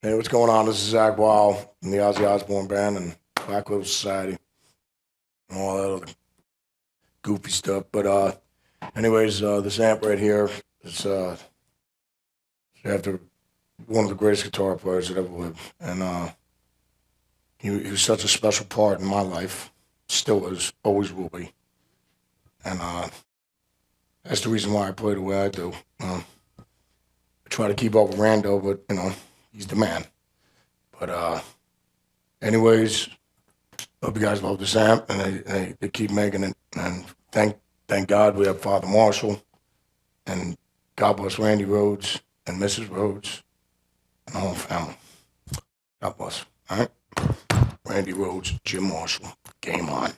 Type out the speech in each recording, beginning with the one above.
Hey, what's going on? This is Zakk Wylde from the Ozzy Osbourne Band and Quiet Riot Society and all that other goofy stuff. But anyways, this amp right here is after one of the greatest guitar players that ever lived, and he was such a special part in my life. Still is, always will be, and that's the reason why I play the way I do. I try to keep up with Rando, but he's the man. But anyways, hope you guys love this amp, and they keep making it. And thank God we have Father Marshall, and God bless Randy Rhoads and Mrs. Rhoads and the whole family. God bless. All right, Randy Rhoads, Jim Marshall, game on.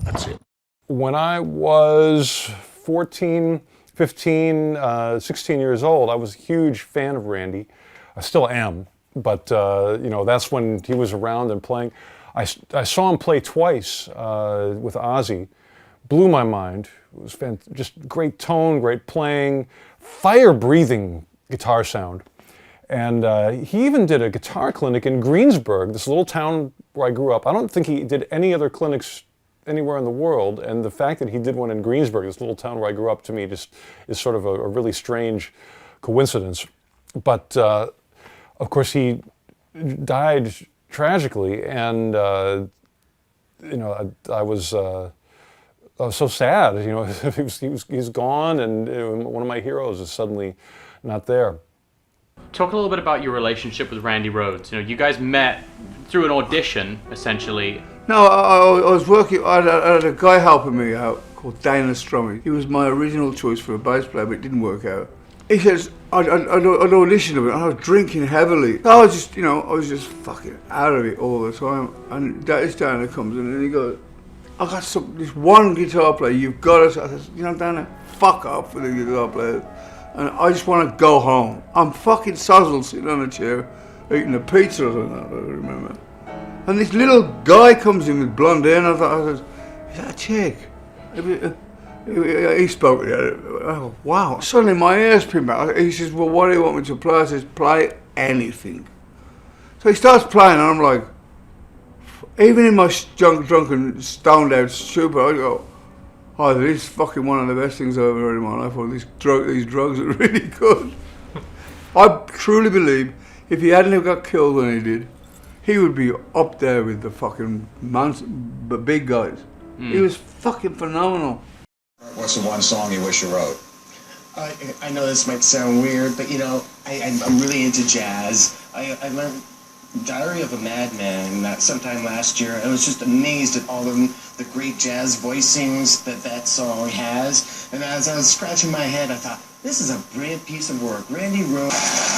That's it. When I was 14, 15, 16 years old, I was a huge fan of Randy. I still am, but that's when he was around and playing. I saw him play twice with Ozzy. Blew my mind. It was just great tone, great playing, fire-breathing guitar sound. And he even did a guitar clinic in Greensburg, this little town where I grew up. I don't think he did any other clinics anywhere in the world, and the fact that he did one in Greensburg, this little town where I grew up, to me just is sort of a really strange coincidence. But of course he died tragically, and I was so sad. He's gone, and one of my heroes is suddenly not there. Talk a little bit about your relationship with Randy Rhoads. You guys met through an audition, essentially. No, I was working, I had a guy helping me out called Dana Strummy. He was my original choice for a bass player, but it didn't work out. He says, I'd auditioned a bit, and I was drinking heavily. I was just fucking out of it all the time. And this Dana comes in and he goes, I got this one guitar player, you've got to. I said, Dana, fuck off with the guitar players. And I just want to go home. I'm fucking sozzled sitting on a chair eating a pizza or something, I don't remember. And this little guy comes in with blonde hair, and I thought, is that a chick? He spoke. Oh, wow. Suddenly my ears pinned back. He says, well, what do you want me to play? I says, play anything. So he starts playing, and I'm like, even in my drunken, stoned out stupor, I go, oh, this is fucking one of the best things I've ever heard in my life. Or these drugs are really good. I truly believe if he hadn't have got killed when he did, he would be up there with the fucking big guys. He was fucking phenomenal. What's the one song you wish you wrote? I know this might sound weird, but I'm really into jazz. I learned Diary of a Madman sometime last year. I was just amazed at all of the great jazz voicings that song has. And as I was scratching my head, I thought, this is a brilliant piece of work. Randy Rhoads.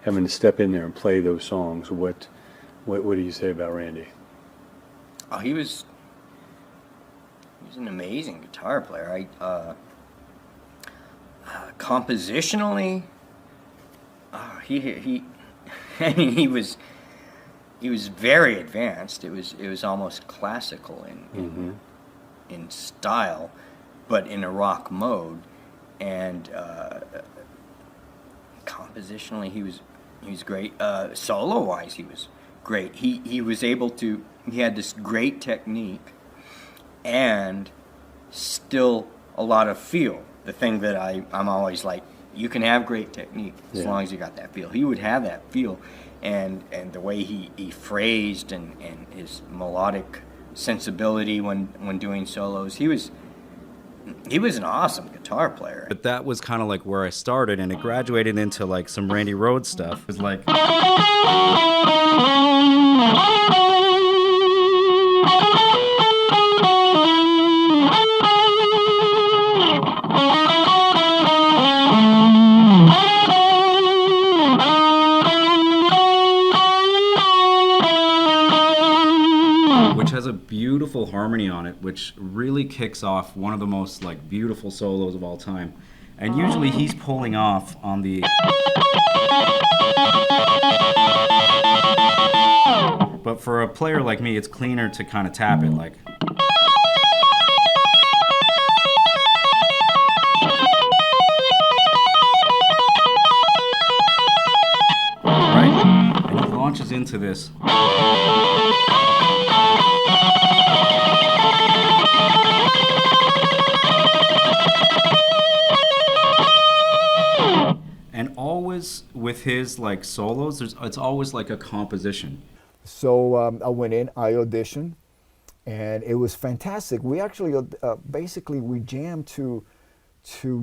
Having to step in there and play those songs, what do you say about Randy? Oh, he was an amazing guitar player. Compositionally, he I mean, he was very advanced. It was almost classical in style, but in a rock mode. And compositionally, he was great. Solo wise, he was great. He was able to. He had this great technique, and still a lot of feel. The thing that I'm always like, you can have great technique as long as you got that feel. He would have that feel, and the way he phrased and his melodic sensibility when doing solos. He was an awesome guitar player. But that was kind of like where I started, and it graduated into like some Randy Rhoads stuff. It was like which has a beautiful harmony on it, which really kicks off one of the most like beautiful solos of all time. And usually he's pulling off on the but for a player like me, it's cleaner to kind of tap it like to this. And always with his like solos, it's always like a composition. So I went in, I auditioned, and it was fantastic. We actually, basically, we jammed to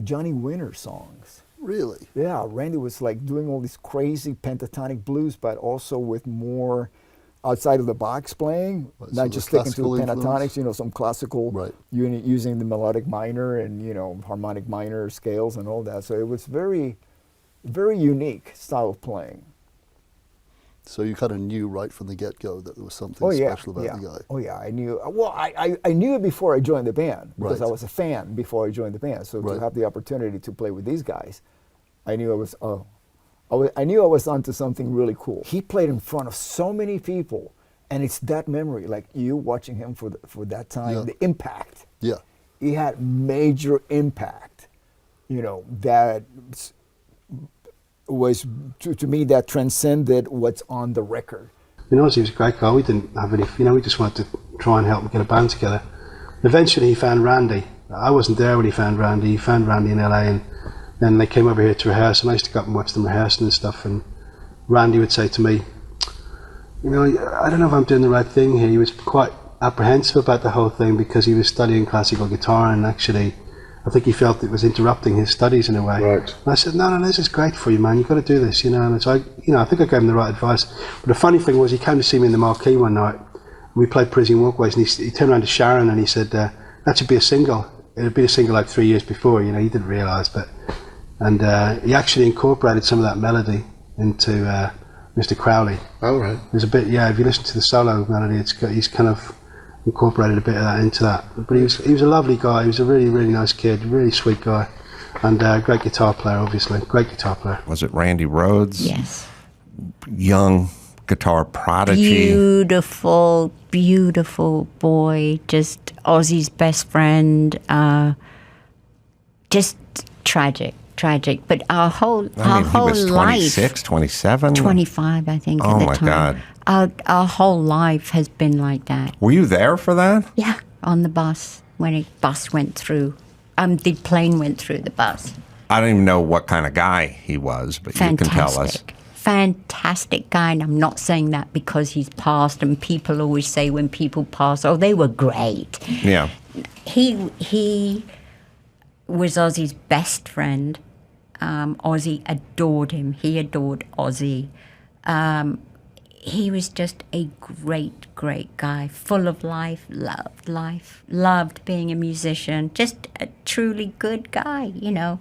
Johnny Winter songs. Really? Yeah, Randy was like doing all these crazy pentatonic blues, but also with more outside of the box playing, Right, not so just the sticking to the classical pentatonics, influence? you know, some classical, Right. using the melodic minor and, you know, harmonic minor scales and all that. So it was very, very unique style of playing. So you kind of knew right from the get-go that there was something special about the guy. Oh yeah, I knew. Well, I knew it before I joined the band because Right. I was a fan before I joined the band. So Right. to have the opportunity to play with these guys, I knew I knew I was onto something really cool. He played in front of so many people, and it's that memory, like you watching him for that time, Yeah. the impact. Yeah. He had major impact. You know, that was to me that transcended what's on the record. You know, Ozzy was a great guy. We didn't have any, we just wanted to try and help him get a band together. Eventually he found Randy. I wasn't there when he found Randy. He found Randy in LA, and then they came over here to rehearse, and I used to go up and watch them rehearsing and stuff, and Randy would say to me, you know, I don't know if I'm doing the right thing here. He was quite apprehensive about the whole thing because he was studying classical guitar, and actually I think he felt it was interrupting his studies in a way. Right. And I said, no, this is great for you, man. You've got to do this, you know. And so I think I gave him the right advice. But the funny thing was, he came to see me in the Marquee one night. And we played Parisian Walkways, and he turned around to Sharon and he said, that should be a single. It had been a single like 3 years before, you know. He didn't realise, and he actually incorporated some of that melody into Mr. Crowley. Oh, right. There's a bit, if you listen to the solo melody, he's kind of incorporated a bit of that into that. But he was a lovely guy. He was a really, really nice kid, really sweet guy, and great guitar player, obviously. Great guitar player. Was it Randy Rhoads? Yes. Young guitar prodigy. Beautiful, beautiful boy. Just Ozzy's best friend. Just tragic. But our whole He was 26, life, 27? 25, I think. Oh, at the my time. God. Our whole life has been like that. Were you there for that? Yeah, on the bus when a bus went through. The plane went through the bus. I don't even know what kind of guy he was, but you can tell us. Fantastic guy, and I'm not saying that because he's passed, and people always say when people pass, oh, they were great. Yeah. He was Ozzy's best friend. Ozzy adored him. He adored Ozzy. He was just a great, great guy, full of life, loved being a musician, just a truly good guy, you know.